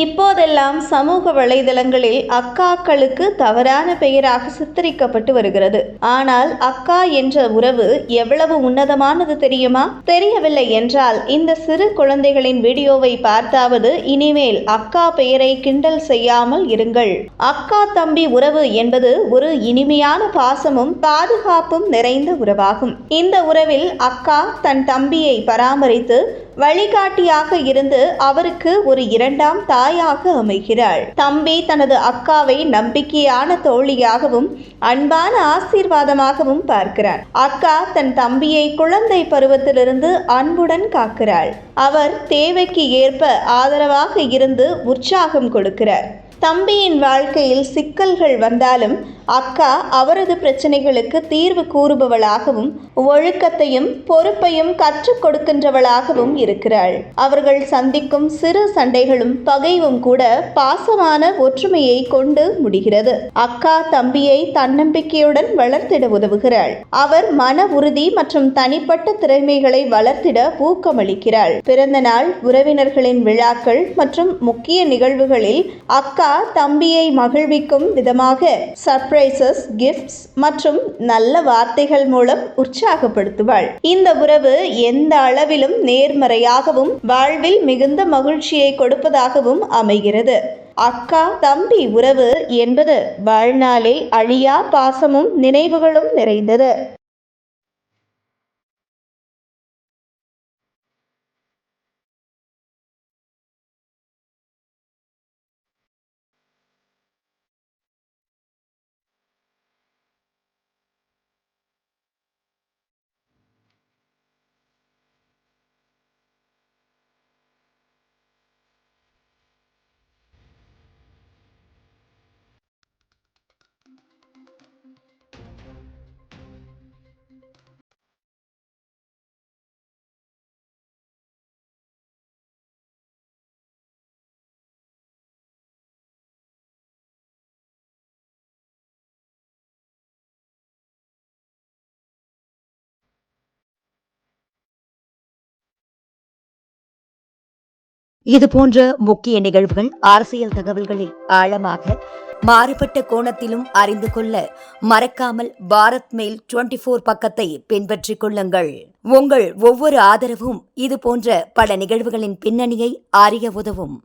இப்போதெல்லாம் சமூக வலைதளங்களில் அக்காக்களுக்கு தவறான பெயராக சித்தரிக்கப்பட்டு வருகிறது. ஆனால் அக்கா என்ற உறவு எவ்வளவு உன்னதமானது தெரியுமா? தெரியவில்லை என்றால் இந்த சிறு குழந்தைகளின் வீடியோவை பார்த்தாவது இனிமேல் அக்கா பெயரை கிண்டல் செய்யாமல் இருங்கள். அக்கா தம்பி உறவு என்பது ஒரு இனிமையான பாசமும் பாதுகாப்பும் நிறைந்த உறவாகும். இந்த உறவில் அக்கா தன் தம்பியை பராமரித்து வழிகாட்டியாக இருந்து அவருக்கு ஒரு இரண்டாம் தாயாக அமைகிறாள். தம்பி தனது அக்காவை நம்பிக்கையான தோழியாகவும் அன்பான ஆசீர்வாதமாகவும் பார்க்கிறார். அக்கா தன் தம்பியை குழந்தை பருவத்திலிருந்து அன்புடன் காக்கிறாள். அவர் தேவைக்கு ஏற்ப ஆதரவாக இருந்து உற்சாகம் கொடுக்கிறார். தம்பியின் வாழ்க்கையில் சிக்கல்கள் வந்தாலும் அக்கா அவரது பிரச்சனைகளுக்கு தீர்வு கூறுபவளாகவும் ஒழுக்கத்தையும் பொறுப்பையும் கற்றுக் கொடுக்கின்றவளாகவும் இருக்கிறாள். அவர்கள் சந்திக்கும் சிறு சண்டைகளும் பகைவும் கூட பாசமான ஒற்றுமையை கொண்டு முடிகிறது. அக்கா தம்பியை தன்னம்பிக்கையுடன் வளர்த்திட உதவுகிறாள். அவர் மன உறுதி மற்றும் தனிப்பட்ட திறமைகளை வளர்த்திட ஊக்கமளிக்கிறாள். பிறந்த நாள், உறவினர்களின் விழாக்கள் மற்றும் முக்கிய நிகழ்வுகளில் அக்கா தம்பியை மகிழ்விக்கும் விதமாக சர்ப்ரைசஸ், கிஃப்ட்ஸ் மற்றும் நல்ல வார்த்தைகள் மூலம் உற்சாகப்படுத்துவாள். இந்த உறவு எந்த அளவிலும் நேர்மறையாகவும் வாழ்வில் மிகுந்த மகிழ்ச்சியை கொடுப்பதாகவும் அமைகிறது. அக்கா தம்பி உறவு என்பது வாழ்நாளே அழியா பாசமும் நினைவுகளும் நிறைந்தது. இது போன்ற முக்கிய நிகழ்வுகள், அரசியல் தகவல்களை ஆழமாக மாறுபட்ட கோணத்திலும் அறிந்து கொள்ள மறக்காமல் பாரத் மெயில் 24 பக்கத்தை பின்பற்றிக் கொள்ளுங்கள். உங்கள் ஒவ்வொரு ஆதரவும் இது போன்ற பல நிகழ்வுகளின் பின்னணியை அறிய உதவும்.